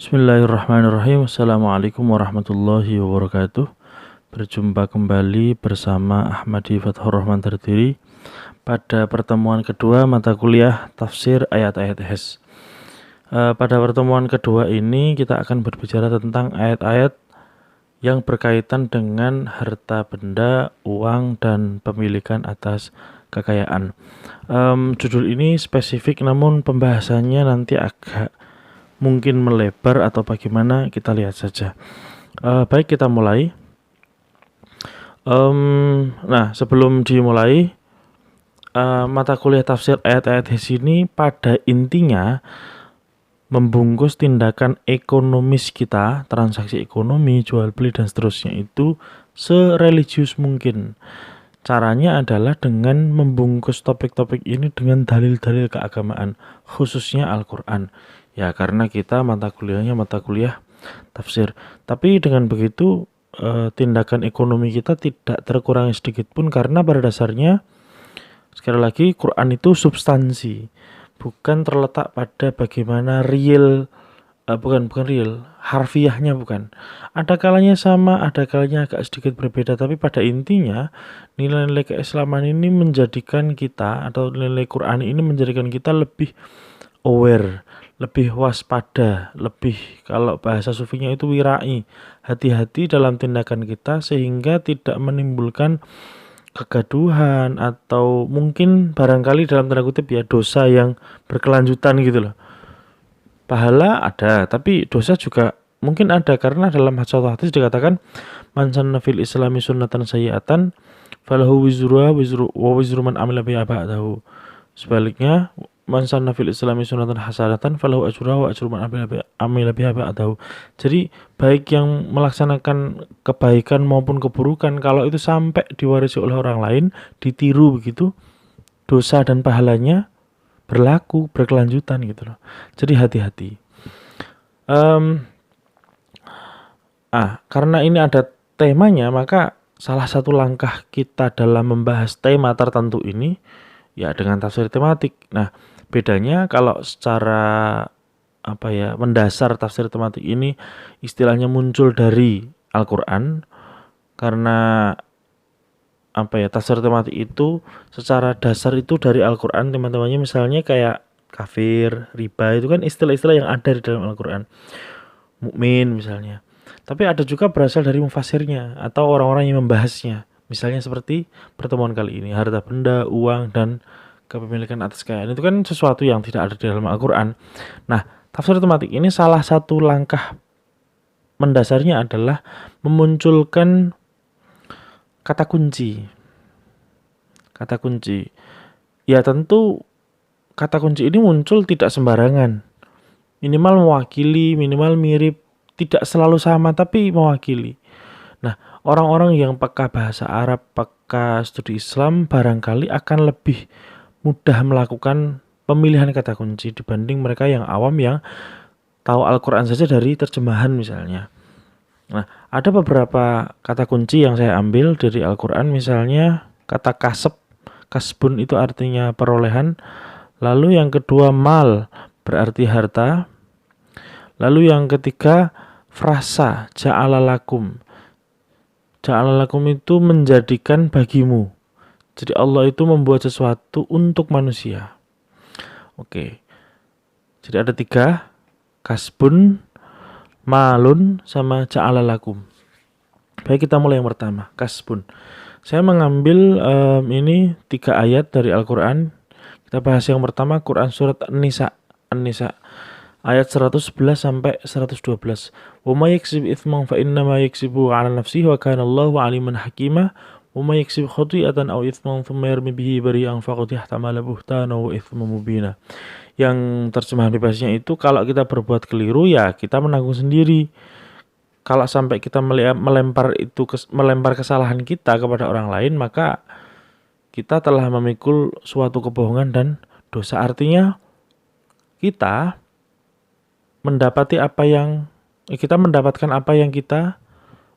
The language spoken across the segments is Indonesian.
Bismillahirrahmanirrahim. Assalamualaikum warahmatullahi wabarakatuh. Berjumpa kembali bersama Ahmadi Fathur Rahman Terdiri pada pertemuan kedua mata kuliah tafsir ayat-ayat HES. Pada pertemuan kedua ini kita akan berbicara tentang ayat-ayat yang berkaitan dengan harta benda, uang, dan pemilikan atas kekayaan. Judul ini spesifik namun pembahasannya nanti agak mungkin melebar atau bagaimana, kita lihat saja. Baik, kita mulai. Nah, sebelum dimulai, mata kuliah tafsir ayat-ayat di sini pada intinya membungkus tindakan ekonomis kita, transaksi ekonomi, jual beli dan seterusnya itu sereligius mungkin. Caranya adalah dengan membungkus topik-topik ini dengan dalil-dalil keagamaan, khususnya Al-Quran. Ya, karena kita mata kuliahnya mata kuliah tafsir. Tapi dengan begitu tindakan ekonomi kita tidak terkurangi sedikit pun, karena pada dasarnya sekali lagi Quran itu substansi, bukan terletak pada bagaimana real, bukan real, harfiahnya bukan. Ada kalanya sama, ada kalanya agak sedikit berbeda, tapi pada intinya nilai-nilai keislaman ini menjadikan kita, atau nilai Quran ini menjadikan kita lebih aware, lebih waspada, lebih, kalau bahasa sufinya itu wirai, hati-hati dalam tindakan kita sehingga tidak menimbulkan kegaduhan atau mungkin barangkali dalam tanda kutip ya dosa yang berkelanjutan gitu loh. Pahala ada, tapi dosa juga mungkin ada, karena dalam satu hadis dikatakan man sanna fil islami sunnatan sayyi'atan falahu wizruha wa wizru man amila biha ba'dahu. Sebaliknya, man sanna fil islami sunnatan hasanatan falahu ajruha wa ajru man amila biha ba'dahu. Jadi baik yang melaksanakan kebaikan maupun keburukan, kalau itu sampai diwarisi oleh orang lain, ditiru begitu, dosa dan pahalanya berlaku berkelanjutan gitu loh. Jadi hati-hati. Karena ini ada temanya, maka salah satu langkah kita dalam membahas tema tertentu ini ya dengan tafsir tematik. Nah, bedanya kalau secara mendasar tafsir tematik ini istilahnya muncul dari Al-Qur'an, karena tafsir tematik itu secara dasar itu dari Al-Qur'an teman-temannya. Misalnya kayak kafir, riba, itu kan istilah-istilah yang ada di dalam Al-Qur'an. Mukmin misalnya. Tapi ada juga berasal dari mufasirnya atau orang-orang yang membahasnya. Misalnya seperti pertemuan kali ini, harta benda, uang, dan kepemilikan atas kekayaan. Itu kan sesuatu yang tidak ada di dalam Al-Quran. Nah, tafsir tematik ini salah satu langkah mendasarnya adalah memunculkan kata kunci. Kata kunci. Ya tentu kata kunci ini muncul tidak sembarangan. Minimal mewakili, minimal mirip, tidak selalu sama tapi mewakili. Nah, orang-orang yang peka bahasa Arab, peka studi Islam barangkali akan lebih mudah melakukan pemilihan kata kunci dibanding mereka yang awam yang tahu Al-Quran saja dari terjemahan misalnya. Nah, ada beberapa kata kunci yang saya ambil dari Al-Quran, misalnya kata kasab, kasbun itu artinya perolehan. Lalu yang kedua mal, berarti harta. Lalu yang ketiga frasa, ja'alalakum. Ja'alalakum itu menjadikan bagimu. Jadi Allah itu membuat sesuatu untuk manusia. Oke. Jadi ada 3, kasbun, malun, sama ja'alalakum. Baik, kita mulai yang pertama, kasbun. Saya mengambil ini 3 ayat dari Al-Quran. Kita bahas yang pertama, Quran surat An-Nisa. Ayat 111 sampai 112. Wa may yaksib itsman fa inna ma yaksibu 'ala nafsihi wa kana Allahu 'aliman hakima. Wa may yaksib khati'atan aw itsman thumma yarmi bihi bari'an faqad ihtamala buhtana wa itsman mubina. Yang terjemahan bebasnya itu, kalau kita berbuat keliru ya kita menanggung sendiri. Kalau sampai kita melempar kesalahan kita kepada orang lain, maka kita telah memikul suatu kebohongan dan dosa. Artinya kita mendapatkan apa yang kita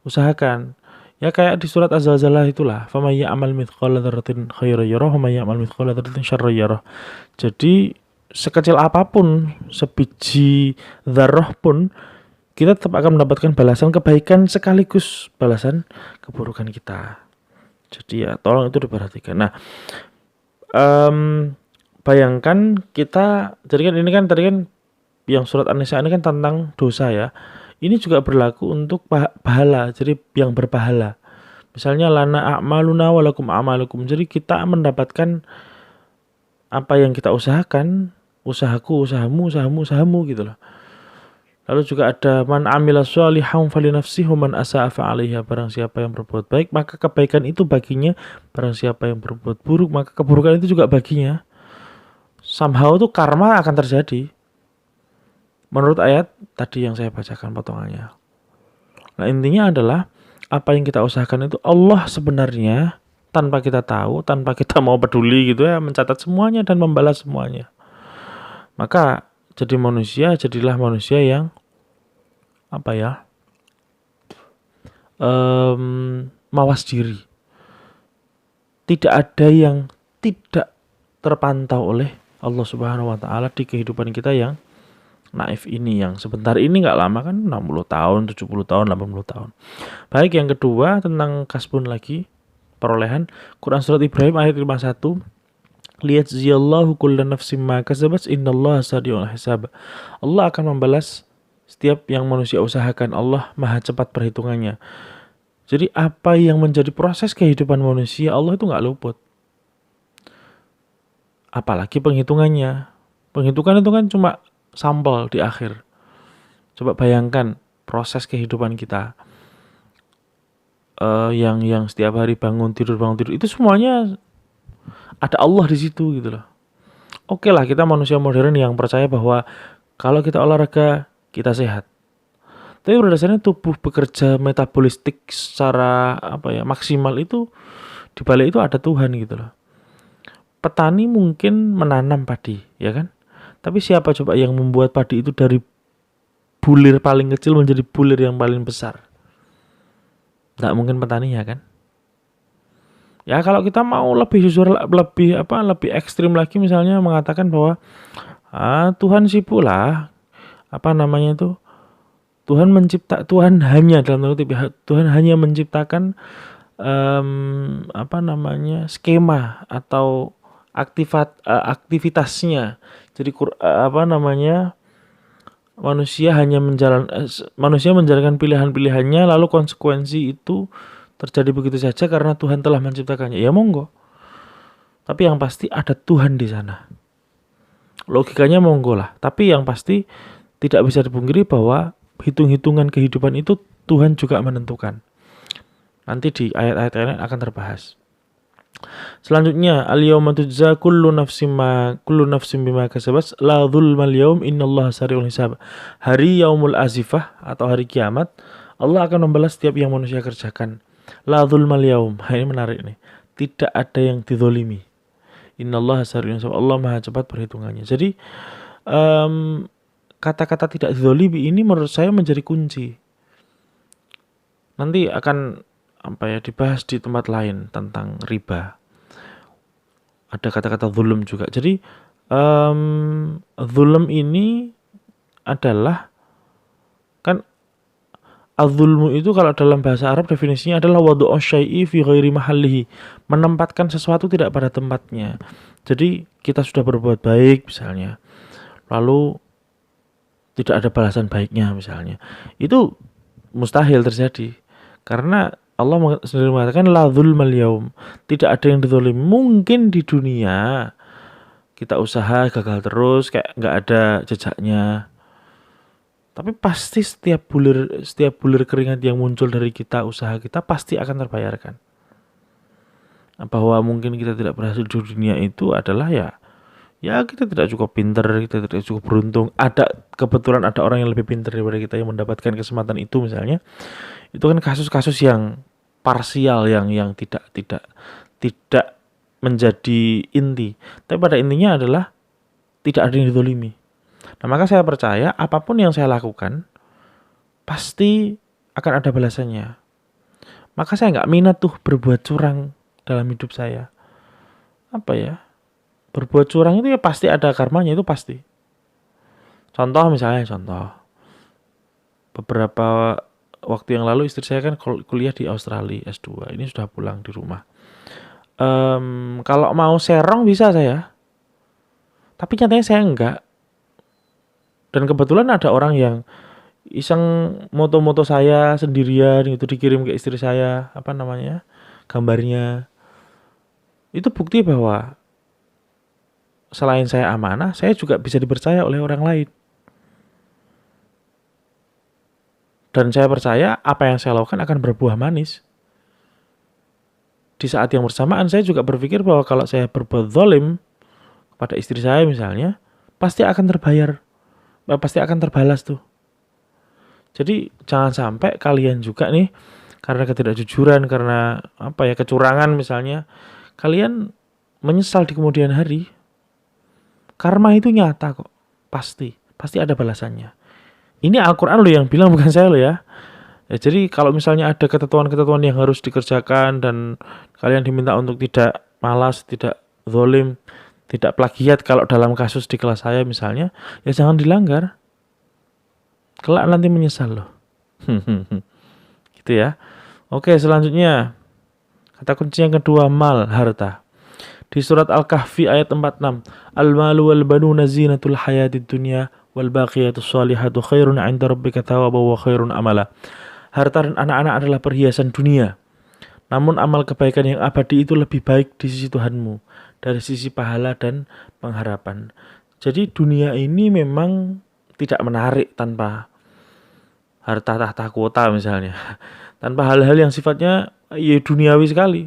usahakan. Ya kayak di surat Az-Zalzalah itulah, famay ya'mal mithqala dzarratin khairan yarah wa may ya'mal mithqala dzarratin syarran yarah. Jadi sekecil apapun, sebiji dzarrah pun, kita tetap akan mendapatkan balasan kebaikan sekaligus balasan keburukan kita. Jadi ya tolong itu diperhatikan. Nah, bayangkan kita, jadi kan ini kan tadi kan yang surat An-Nisa ini kan tentang dosa ya. Ini juga berlaku untuk pahala, jadi yang berpahala. Misalnya lana a'maluna walakum a'malukum. Jadi kita mendapatkan apa yang kita usahakan, usahaku, usahamu gitu loh. Lalu juga ada man amila sholihan falinafsihi wa man asa'a fa'alaiha. Barang siapa yang berbuat baik, maka kebaikan itu baginya. Barang siapa yang berbuat buruk, maka keburukan itu juga baginya. Somehow itu karma akan terjadi. Menurut ayat tadi yang saya bacakan potongannya. Nah, intinya adalah apa yang kita usahakan itu Allah sebenarnya tanpa kita tahu, tanpa kita mau peduli gitu ya, mencatat semuanya dan membalas semuanya. Maka jadilah manusia yang apa ya, mawas diri. Tidak ada yang tidak terpantau oleh Allah Subhanahu wa taala di kehidupan kita yang naif ini, yang sebentar ini nggak lama kan, 60 tahun, 70 tahun, 80 tahun. Baik, yang kedua tentang kasbun lagi, perolehan. Quran surat Ibrahim ayat 51. Liyajziyallahu kullu nafsin ma kasabat innallaha sari'ul hisab. Allah akan membalas setiap yang manusia usahakan. Allah maha cepat perhitungannya. Jadi apa yang menjadi proses kehidupan manusia, Allah itu nggak luput. Apalagi penghitungannya. Penghitungan itu kan cuma sampel di akhir. Coba bayangkan proses kehidupan kita. Yang setiap hari bangun tidur itu semuanya ada Allah di situ gitu loh. Oke lah, kita manusia modern yang percaya bahwa kalau kita olahraga kita sehat. Tapi pada dasarnya tubuh bekerja metabolistik secara maksimal itu, di balik itu ada Tuhan gitu loh. Petani mungkin menanam padi, ya kan? Tapi siapa coba yang membuat padi itu dari bulir paling kecil menjadi bulir yang paling besar? Nggak mungkin petaninya kan? Ya kalau kita mau lebih jujur, lebih ekstrim lagi, misalnya mengatakan bahwa Tuhan sibuk lah, Tuhan hanya menciptakan skema atau aktivitasnya. Jadi manusia menjalankan pilihan-pilihannya, lalu konsekuensi itu terjadi begitu saja karena Tuhan telah menciptakannya. Ya monggo. Tapi yang pasti ada Tuhan di sana. Logikanya monggo lah. Tapi yang pasti tidak bisa dipungkiri bahwa hitung-hitungan kehidupan itu Tuhan juga menentukan. Nanti di ayat-ayat lain akan terbahas. Selanjutnya, al-yawma tujza kullu nafsin bima kasabat la dzulmal yaum innallaha sari'ul hisab. Hari yaumul azifah atau hari kiamat, Allah akan membalas setiap yang manusia kerjakan. La dzulmal yaum. Ini menarik nih. Tidak ada yang dizolimi. Innallaha sari'ul hisab. Allah maha cepat perhitungannya. Jadi kata-kata tidak dizolimi ini menurut saya menjadi kunci. Nanti akan dibahas di tempat lain tentang riba. Ada kata-kata zulum juga. Jadi zulum ini adalah kan, az-zulmu itu kalau dalam bahasa Arab definisinya adalah wadu'u syai'i fi ghairi mahallihi, menempatkan sesuatu tidak pada tempatnya. Jadi kita sudah berbuat baik misalnya, lalu tidak ada balasan baiknya misalnya, itu mustahil terjadi karena Allah sendiri mengatakan la dzulmal yaum, tidak ada yang dizalimi. Mungkin di dunia kita usaha gagal terus, kayak nggak ada jejaknya. Tapi pasti setiap bulir keringat yang muncul dari kita, usaha kita pasti akan terbayarkan. Bahwa mungkin kita tidak berhasil di dunia itu adalah ya kita tidak cukup pintar, kita tidak cukup beruntung. Kebetulan ada orang yang lebih pintar daripada kita yang mendapatkan kesempatan itu misalnya. Itu kan kasus-kasus yang parsial, yang tidak menjadi inti. Tapi pada intinya adalah tidak ada yang dizalimi. Nah, maka saya percaya apapun yang saya lakukan pasti akan ada balasannya. Maka saya nggak minat tuh berbuat curang dalam hidup saya. Berbuat curang itu ya pasti ada karmanya, itu pasti. Contoh misalnya, beberapa waktu yang lalu istri saya kan kuliah di Australia S2, ini sudah pulang di rumah. Kalau mau serong bisa saya, tapi nyatanya saya enggak. Dan kebetulan ada orang yang iseng moto-moto saya sendirian itu dikirim ke istri saya, apa namanya, gambarnya. Itu bukti bahwa selain saya amanah, saya juga bisa dipercaya oleh orang lain. Dan saya percaya apa yang saya lakukan akan berbuah manis. Di saat yang bersamaan saya juga berpikir bahwa kalau saya berbuat zalim kepada istri saya misalnya, pasti akan terbayar, pasti akan terbalas tuh. Jadi jangan sampai kalian juga nih, karena ketidakjujuran, karena apa ya, kecurangan misalnya, kalian menyesal di kemudian hari. Karma itu nyata kok, pasti ada balasannya. Ini Al-Quran lo yang bilang, bukan saya lo ya. Jadi kalau misalnya ada ketentuan-ketentuan yang harus dikerjakan dan kalian diminta untuk tidak malas, tidak zalim, tidak plagiat kalau dalam kasus di kelas saya misalnya, ya jangan dilanggar. Kelak nanti menyesal loh. Gitu ya. Oke, selanjutnya kata kunci yang kedua, mal, harta. Di surat Al-Kahfi ayat 46, al-malu wal banuna zinatul hayatid dunya wal baqiyatus shalihatu khairun 'inda rabbika thawaban wa khairun amala. Harta dan anak-anak adalah perhiasan dunia. Namun amal kebaikan yang abadi itu lebih baik di sisi Tuhanmu dari sisi pahala dan pengharapan. Jadi dunia ini memang tidak menarik tanpa harta tahta kota misalnya. Tanpa hal-hal yang sifatnya ya duniawi sekali.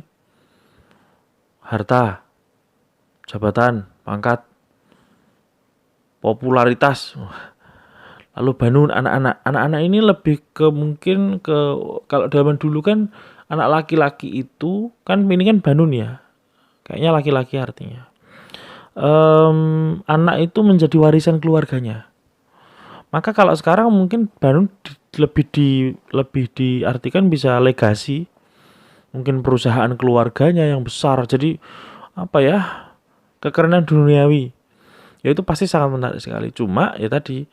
Harta, jabatan, pangkat, popularitas. Lalu banun anak-anak ini lebih ke mungkin ke, kalau zaman dulu kan anak laki-laki itu kan, ini kan banun ya, kayaknya laki-laki artinya. Anak itu menjadi warisan keluarganya. Maka kalau sekarang mungkin banun lebih diartikan bisa legasi, mungkin perusahaan keluarganya yang besar. Jadi apa ya, kekerenan duniawi, ya itu pasti sangat menarik sekali. Cuma ya tadi,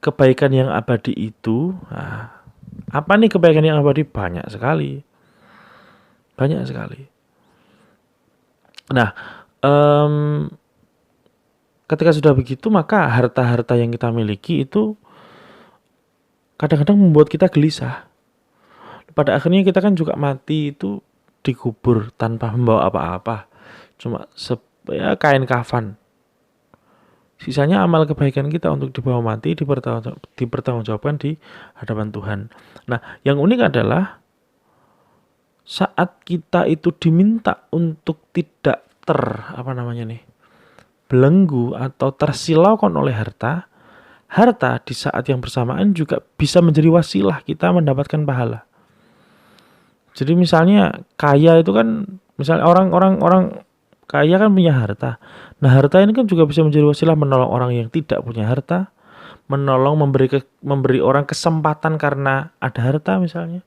kebaikan yang abadi itu, apa nih kebaikan yang abadi? Banyak sekali. Nah, ketika sudah begitu, maka harta-harta yang kita miliki itu kadang-kadang membuat kita gelisah. Pada akhirnya kita kan juga mati itu dikubur tanpa membawa apa-apa, cuma ya kain kafan. Sisanya amal kebaikan kita untuk dibawa mati, dipertanggungjawabkan di hadapan Tuhan. Nah, yang unik adalah saat kita itu diminta untuk tidak belenggu atau tersilaukan oleh harta di saat yang bersamaan juga bisa menjadi wasilah kita mendapatkan pahala. Jadi misalnya kaya itu kan, misalnya orang kaya kan punya harta. Nah, harta ini kan juga bisa menjadi wasilah menolong orang yang tidak punya harta, menolong memberi orang kesempatan karena ada harta misalnya,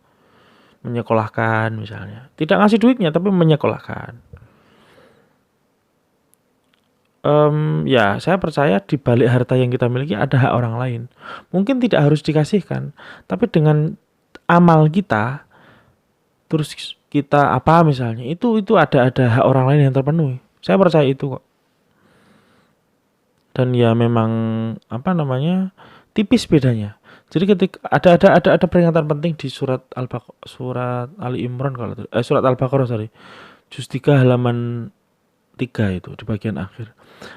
menyekolahkan misalnya. Tidak ngasih duitnya tapi menyekolahkan. Ya saya percaya di balik harta yang kita miliki ada hak orang lain. Mungkin tidak harus dikasihkan, tapi dengan amal kita, terus kita apa misalnya, itu ada hak orang lain yang terpenuhi. Saya percaya itu kok. Dan ya memang tipis bedanya. Jadi ketika ada peringatan penting di surat Ali Imran surat Al-Baqarah juz 3 halaman 3 itu di bagian akhir.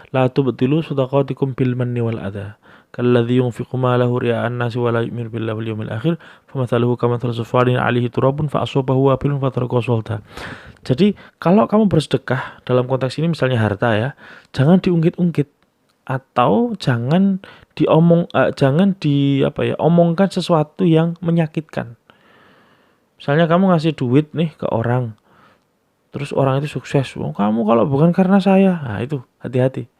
La tubtilu shadaqatikum bil manni wal adha kalladzi yunfiqu malahu ria'an nasi wa la yu'minu billahi wal yawmil akhir famathaluhu kamathali safarin 'alaihi turabun fa asabahu wabilun fatarakahu salda. Jadi kalau kamu bersedekah dalam konteks ini misalnya harta ya, jangan diungkit-ungkit atau jangan omongkan sesuatu yang menyakitkan. Misalnya kamu ngasih duit nih ke orang, terus orang itu sukses, kamu kalau bukan karena saya, nah itu hati-hati.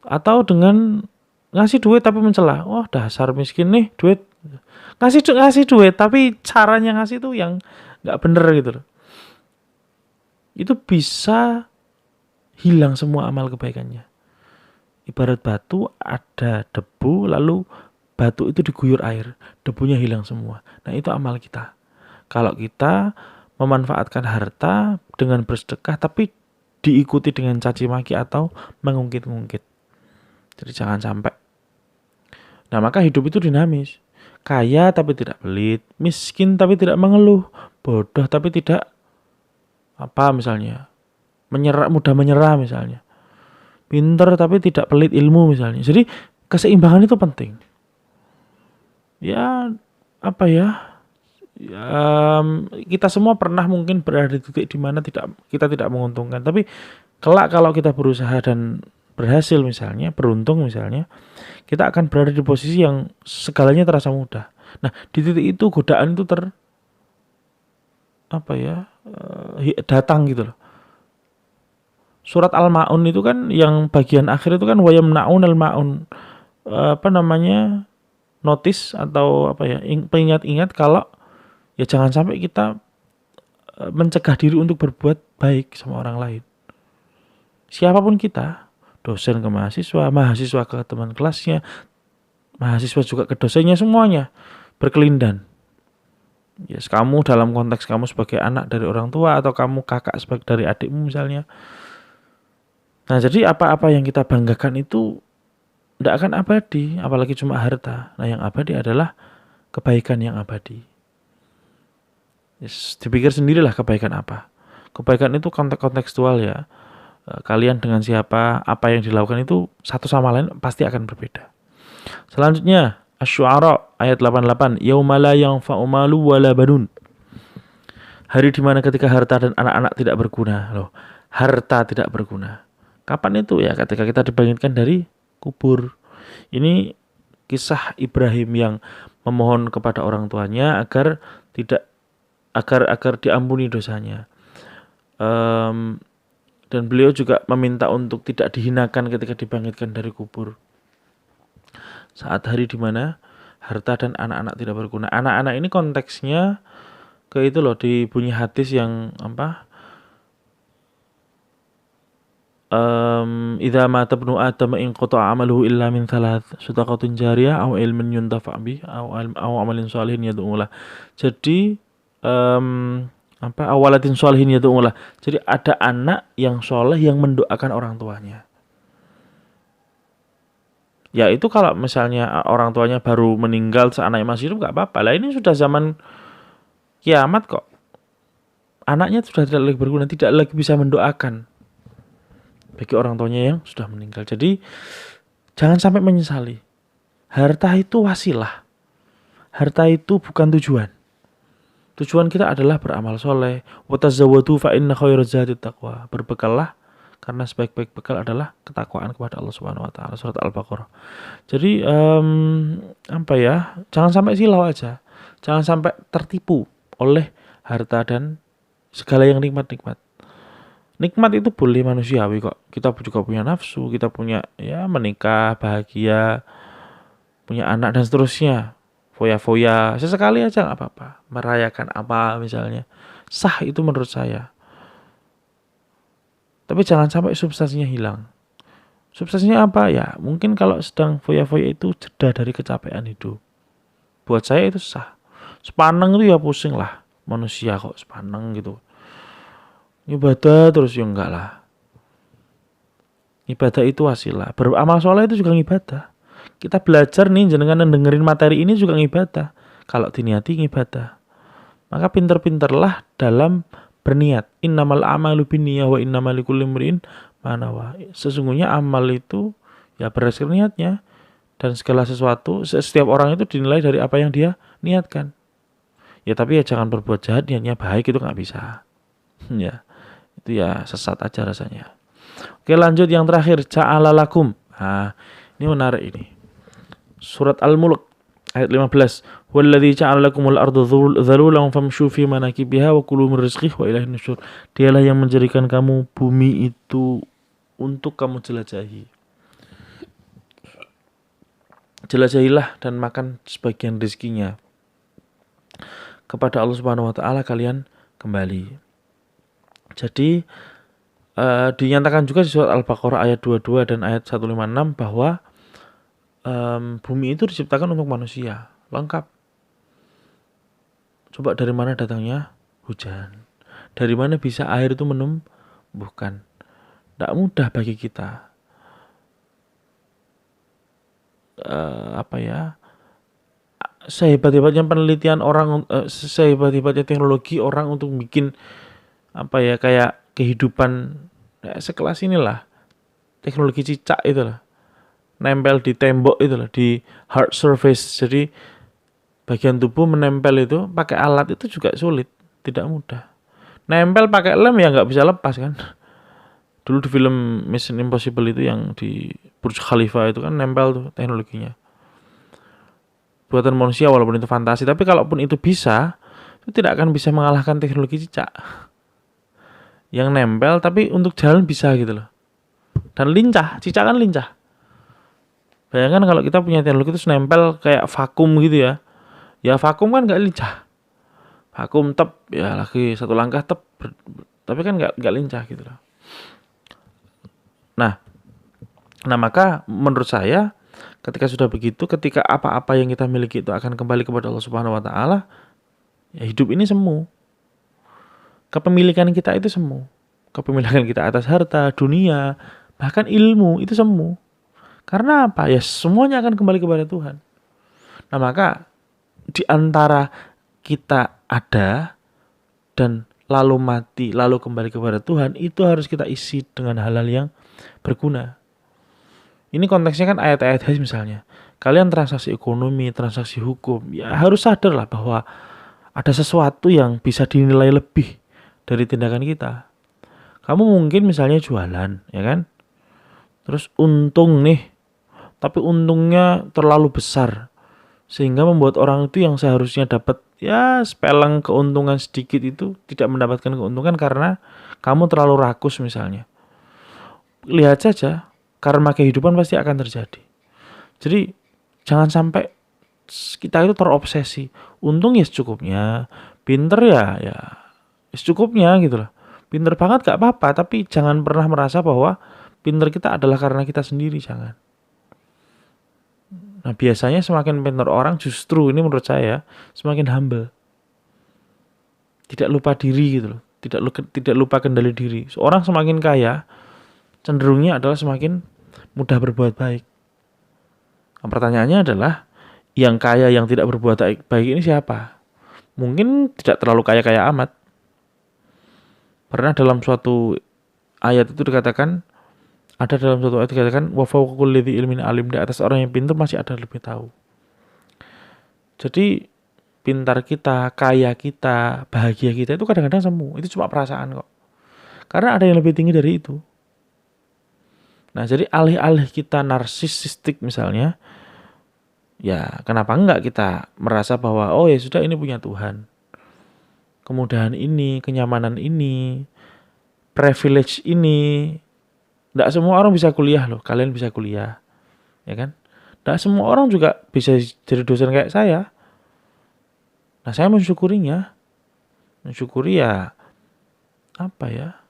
Atau dengan ngasih duit tapi mencela, dasar miskin nih duit, ngasih duit tapi caranya ngasih tuh yang nggak bener gitu loh. Itu bisa hilang semua amal kebaikannya. Ibarat batu, ada debu, lalu batu itu diguyur air, debunya hilang semua. Nah, itu amal kita. Kalau kita memanfaatkan harta dengan bersedekah tapi diikuti dengan caci maki atau mengungkit-ungkit. Jadi jangan sampai. Nah, maka hidup itu dinamis. Kaya tapi tidak pelit, miskin tapi tidak mengeluh, bodoh tapi tidak apa misalnya, mudah menyerah misalnya. Pinter tapi tidak pelit ilmu misalnya. Jadi keseimbangan itu penting. Ya, apa ya? Kita semua pernah mungkin berada di titik di mana kita tidak menguntungkan, tapi kelak kalau kita berusaha dan berhasil misalnya, beruntung misalnya, kita akan berada di posisi yang segalanya terasa mudah. Nah, di titik itu godaan itu datang gitu loh. Surat Al-Maun itu kan yang bagian akhir itu kan wayamnaun al-maun, notis atau pengingat-ingat kalau ya jangan sampai kita mencegah diri untuk berbuat baik sama orang lain. Siapapun kita, dosen ke mahasiswa, mahasiswa ke teman kelasnya, mahasiswa juga ke dosennya, semuanya berkelindan. Yes, kamu dalam konteks kamu sebagai anak dari orang tua atau kamu kakak sebagai dari adikmu misalnya. Nah, jadi apa-apa yang kita banggakan itu tidak akan abadi, apalagi cuma harta. Nah, yang abadi adalah kebaikan yang abadi. Yes, dipikir sendirilah kebaikan apa. Kebaikan itu kontekstual ya. Kalian dengan siapa, apa yang dilakukan itu satu sama lain pasti akan berbeda. Selanjutnya, Asy-Syu'ara ayat 88, yauma la yanfa'u malu wala banun. Hari di mana ketika harta dan anak-anak tidak berguna. Loh, harta tidak berguna. Kapan itu? Ya ketika kita dibangkitkan dari kubur. Ini kisah Ibrahim yang memohon kepada orang tuanya agar diampuni dosanya. Dan beliau juga meminta untuk tidak dihinakan ketika dibangkitkan dari kubur. Saat hari di mana harta dan anak-anak tidak berguna. Anak-anak ini konteksnya ke itu loh, di bunyi hadis yang idza mata ibnu adam in qata'a amaluhu illa min thalath, shadaqatun jariyah aw ilmin yuntafa' bih aw amalin shalihin yad'u lah. Jadi awalatin sholihin yad'u lah. Jadi ada anak yang soleh yang mendoakan orang tuanya. Ya itu kalau misalnya orang tuanya baru meninggal anaknya masih hidup nggak apa-apa. Lah ini sudah zaman kiamat kok. Anaknya sudah tidak lagi berguna, tidak lagi bisa mendoakan bagi orang tuanya yang sudah meninggal. Jadi jangan sampai menyesali. Harta itu wasilah. Harta itu bukan tujuan. Tujuan kita adalah beramal soleh. Wa tazawwadu fa inna khairaz zadi taqwa. Berbekallah karena sebaik-baik bekal adalah ketakwaan kepada Allah Subhanahu wa taala. Surat Al-Baqarah. Jadi jangan sampai silau aja. Jangan sampai tertipu oleh harta dan segala yang nikmat-nikmat. Nikmat itu boleh manusiawi kok. Kita juga punya nafsu, kita punya menikah, bahagia, punya anak dan seterusnya. Foya-foya, sesekali aja nggak apa-apa. Merayakan apa misalnya. Sah itu menurut saya. Tapi jangan sampai substansinya hilang. Substansinya apa ya? Mungkin kalau sedang foya-foya itu jeda dari kecapean hidup. Buat saya itu sah. Sepaneng itu ya pusing lah. Manusia kok sepaneng gitu. Ibadah terus ya enggak lah. Ibadah itu wasilah. Beramal soleh itu juga ibadah. Kita belajar nih jenengan dengerin materi ini juga ibadah. Kalau diniati ibadah. Maka pinter-pinterlah dalam berniat. Innamal a'malu binniyah wa innamal likulli imri'in ma nawa. Sesungguhnya amal itu ya berdasarkan niatnya, dan segala sesuatu setiap orang itu dinilai dari apa yang dia niatkan. Ya tapi ya jangan berbuat jahat niatnya baik, itu enggak bisa. Ya. Itu ya sesat aja rasanya. Oke, lanjut yang terakhir, ja'ala lakum. Nah, ini menarik ini. Surat Al-Mulk ayat 15. Walladzi ja'ala lakumul arda dhalulan famshu fi manakibiha wa kulu min rizqihi wa ilaihin nusyur. Dialah yang menjadikan kamu bumi itu untuk kamu jelajahi. Jelajahilah dan makan sebagian rezekinya. Kepada Allah Subhanahu wa taala kalian kembali. Jadi dinyatakan juga di surat Al-Baqarah ayat 22 dan ayat 156 bahwa bumi itu diciptakan untuk manusia, lengkap. Coba dari mana datangnya hujan? Dari mana bisa air itu menumbuhkan? Tidak mudah bagi kita. Sehebat-hebatnya penelitian orang, sehebat-hebatnya teknologi orang untuk bikin kayak kehidupan sekelas inilah, teknologi cicak itulah, nempel di tembok itulah, di hard surface. Jadi bagian tubuh menempel itu pakai alat itu juga sulit, tidak mudah. Nempel pakai lem ya nggak bisa lepas kan. Dulu di film Mission Impossible itu yang di Burj Khalifa itu kan nempel tuh teknologinya. Buatan manusia walaupun itu fantasi, tapi kalaupun itu bisa, itu tidak akan bisa mengalahkan teknologi cicak. Yang nempel tapi untuk jalan bisa gitu loh. Dan lincah, cicak kan lincah. Bayangkan kalau kita punya teknologi itu nempel kayak vakum gitu ya. Ya vakum kan nggak lincah. Vakum tep ya lagi satu langkah tep, tapi kan nggak lincah gitu loh. Nah maka menurut saya ketika sudah begitu, ketika apa-apa yang kita miliki itu akan kembali kepada Allah Subhanahu wa taala, ya hidup ini semu. Kepemilikan kita itu semu. Kepemilikan kita atas harta, dunia, bahkan ilmu itu semu. Karena apa? Ya semuanya akan kembali kepada Tuhan. Nah maka di antara kita ada dan lalu mati, lalu kembali kepada Tuhan, itu harus kita isi dengan hal-hal yang berguna. Ini konteksnya kan ayat-ayat hadis misalnya. Kalian transaksi ekonomi, transaksi hukum, ya harus sadar lah bahwa ada sesuatu yang bisa dinilai lebih dari tindakan kita. Kamu mungkin misalnya jualan, ya kan? Terus untung nih, tapi untungnya terlalu besar sehingga membuat orang itu yang seharusnya dapat ya sepeleng keuntungan sedikit itu tidak mendapatkan keuntungan karena kamu terlalu rakus misalnya. Lihat saja, karma kehidupan pasti akan terjadi. Jadi jangan sampai kita itu terobsesi. Untung ya secukupnya, pinter ya secukupnya gitu loh. Pinter banget gak apa-apa, tapi jangan pernah merasa bahwa pinter kita adalah karena kita sendiri, jangan. Nah biasanya semakin pintar orang justru ini menurut saya semakin humble. Tidak lupa diri gitu loh. Tidak lupa kendali diri. Seorang semakin kaya cenderungnya adalah semakin mudah berbuat baik. Nah, pertanyaannya adalah yang kaya yang tidak berbuat baik ini siapa? Mungkin tidak terlalu kaya-kaya amat. Pernah dalam suatu ayat itu dikatakan, wa fawqa kulli dzi ilmin alim, di atas orang yang pintar masih ada lebih tahu. Jadi pintar kita, kaya kita, bahagia kita itu kadang-kadang semu. Itu cuma perasaan kok. Karena ada yang lebih tinggi dari itu. Nah, jadi alih-alih kita narsisistik misalnya, ya kenapa enggak kita merasa bahwa oh ya sudah, ini punya Tuhan. Kemudahan ini, kenyamanan ini, privilege ini. Tidak semua orang bisa kuliah loh, kalian bisa kuliah, ya kan? Tidak semua orang juga bisa jadi dosen kayak saya. Nah saya mensyukurinya, ya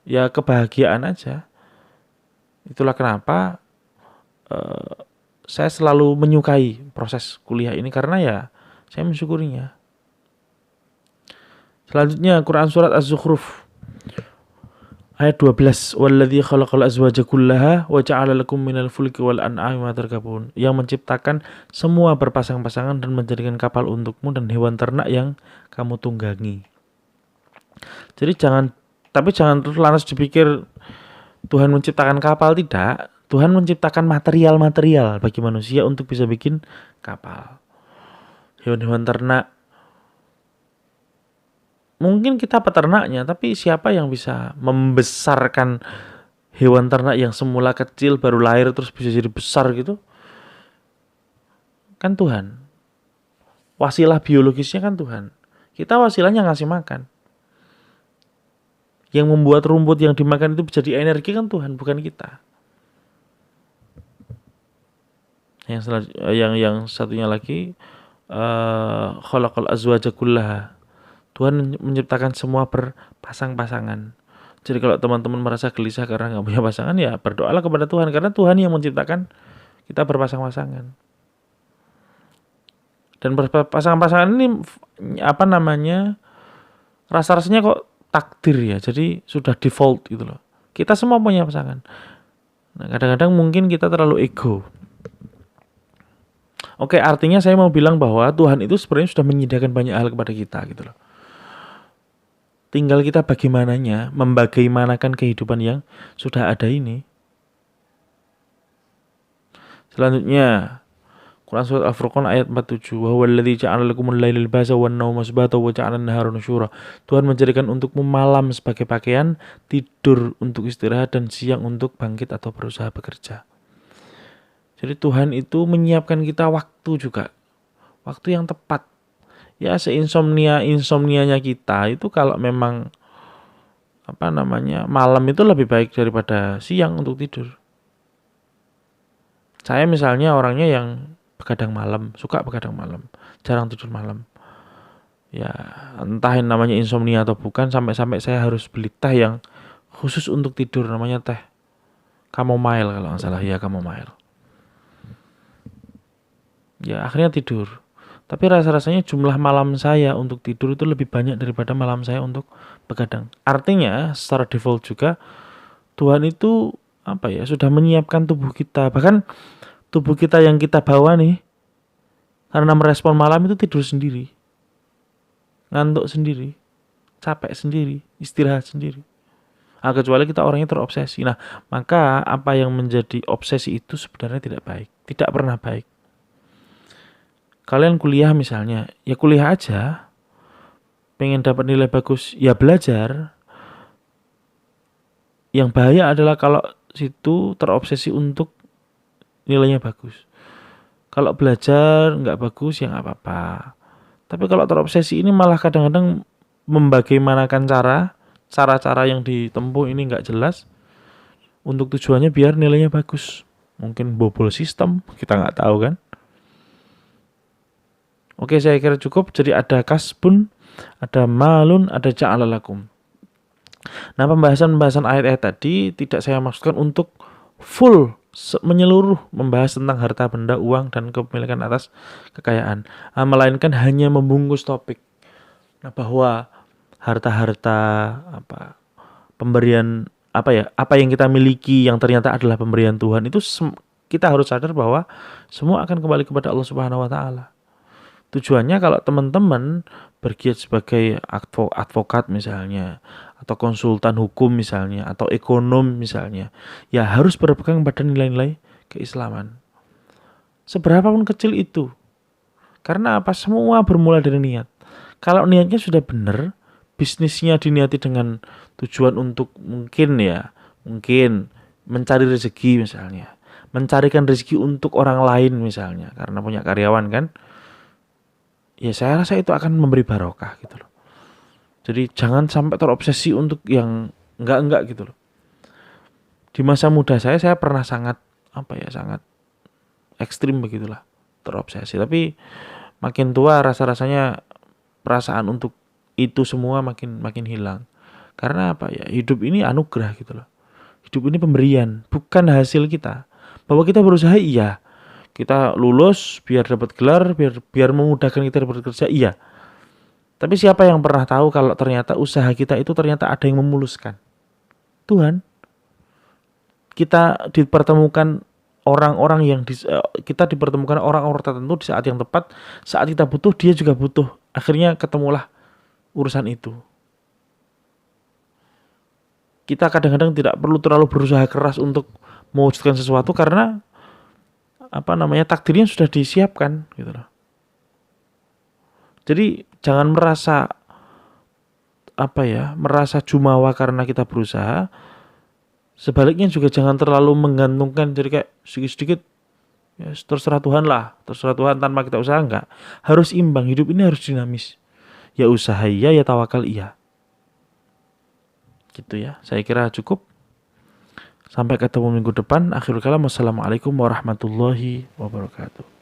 ya kebahagiaan aja. Itulah kenapa saya selalu menyukai proses kuliah ini karena ya saya mensyukurinya. Selanjutnya Quran surat Az-Zukhruf ayat 12, walladzi khalaqal azwaja kullaha wa ja'ala lakum minal fulki wal an'ami ma tarkabun, yang menciptakan semua berpasang-pasangan dan menjadikan kapal untukmu dan hewan ternak yang kamu tunggangi. Jadi jangan terus lantas dipikir Tuhan menciptakan kapal, tidak. Tuhan menciptakan material-material bagi manusia untuk bisa bikin kapal. Hewan-hewan ternak. Mungkin kita peternaknya, tapi siapa yang bisa membesarkan hewan ternak yang semula kecil baru lahir terus bisa jadi besar gitu? Kan Tuhan. Wasilah biologisnya kan Tuhan. Kita wasilahnya ngasih makan. Yang membuat rumput yang dimakan itu jadi energi kan Tuhan, bukan kita. Yang satunya lagi, khalaqal azwaja kullaha. Tuhan menciptakan semua berpasang-pasangan. Jadi kalau teman-teman merasa gelisah karena nggak punya pasangan, ya berdoalah kepada Tuhan, karena Tuhan yang menciptakan kita berpasang-pasangan. Dan pasangan-pasangan ini apa namanya, rasa-rasanya kok takdir ya, jadi sudah default gitu loh. Kita semua punya pasangan. Nah, kadang-kadang mungkin kita terlalu ego. Oke, artinya saya mau bilang bahwa Tuhan itu sebenarnya sudah menyediakan banyak hal kepada kita gitu loh. Tinggal kita bagaimananya, membagaimanakan kehidupan yang sudah ada ini. Selanjutnya, Quran surat Al-Furqan ayat 47. Wa huwal ladzi ja'ala lakumul laila libasa wan nauma subata wa ja'ala an-nahara nusyura. Tuhan menjadikan untukmu malam sebagai pakaian, tidur untuk istirahat, dan siang untuk bangkit atau berusaha bekerja. Jadi Tuhan itu menyiapkan kita waktu juga. Waktu yang tepat. Ya insomnianya kita itu kalau memang apa namanya, malam itu lebih baik daripada siang untuk tidur. Saya misalnya orangnya yang begadang malam, suka begadang malam, jarang tidur malam. Ya, entah namanya insomnia atau bukan, sampai-sampai saya harus beli teh yang khusus untuk tidur, namanya teh chamomile kalau nggak salah, ya chamomile. Ya, akhirnya tidur. Tapi rasa-rasanya jumlah malam saya untuk tidur itu lebih banyak daripada malam saya untuk begadang. Artinya, secara default juga Tuhan itu apa ya, sudah menyiapkan tubuh kita. Bahkan tubuh kita yang kita bawa nih, karena merespon malam itu tidur sendiri, ngantuk sendiri, capek sendiri, istirahat sendiri. Nah, kecuali kita orangnya terobsesi. Nah, maka apa yang menjadi obsesi itu sebenarnya tidak baik, tidak pernah baik. Kalian kuliah misalnya, ya kuliah aja. Pengen dapat nilai bagus, ya belajar. Yang bahaya adalah kalau situ terobsesi untuk nilainya bagus. Kalau belajar nggak bagus, ya nggak apa-apa. Tapi kalau terobsesi ini malah kadang-kadang membagaimanakan cara-cara yang ditempuh ini nggak jelas. Untuk tujuannya biar nilainya bagus. Mungkin bobol sistem, kita nggak tahu kan. Oke, saya kira cukup. Jadi ada kasbun, ada malun, ada ja'ala lakum. Nah, pembahasan ayat-ayat tadi tidak saya maksudkan untuk full menyeluruh membahas tentang harta benda, uang, dan kepemilikan atas kekayaan, melainkan hanya membungkus topik. Nah, bahwa harta-harta pemberian apa yang kita miliki yang ternyata adalah pemberian Tuhan, itu kita harus sadar bahwa semua akan kembali kepada Allah Subhanahu wa taala. Tujuannya kalau teman-teman bergiat sebagai advokat misalnya, atau konsultan hukum misalnya, atau ekonom misalnya, ya harus berpegang pada nilai-nilai keislaman. Seberapapun kecil itu. Karena apa? Semua bermula dari niat. Kalau niatnya sudah benar, bisnisnya diniati dengan tujuan untuk mungkin mencari rezeki misalnya, mencarikan rezeki untuk orang lain misalnya, karena punya karyawan kan, ya saya rasa itu akan memberi barokah gitu loh. Jadi jangan sampai terobsesi untuk yang enggak gitu loh. Di masa muda saya pernah sangat ekstrim begitulah, terobsesi. Tapi makin tua rasa-rasanya perasaan untuk itu semua makin hilang. Karena apa ya? Hidup ini anugerah gitu loh. Hidup ini pemberian, bukan hasil kita. Bahwa kita berusaha, iya. Kita lulus biar dapat gelar, biar memudahkan kita dapat kerja, iya. Tapi siapa yang pernah tahu kalau ternyata usaha kita itu ternyata ada yang memuluskan? Tuhan. Kita dipertemukan orang-orang tertentu di saat yang tepat. Saat kita butuh, dia juga butuh. Akhirnya ketemulah urusan itu. Kita kadang-kadang tidak perlu terlalu berusaha keras untuk mewujudkan sesuatu karena takdirnya sudah disiapkan gitu loh. Jadi jangan merasa jumawa karena kita berusaha. Sebaliknya juga jangan terlalu menggantungkan, jadi kayak sedikit-sedikit ya terserah Tuhan tanpa kita usaha, enggak. Harus imbang, hidup ini harus dinamis. Ya usaha iya, ya tawakal iya. Gitu ya. Saya kira cukup. Sampai ketemu minggu depan. Akhirul kalam. Wassalamualaikum warahmatullahi wabarakatuh.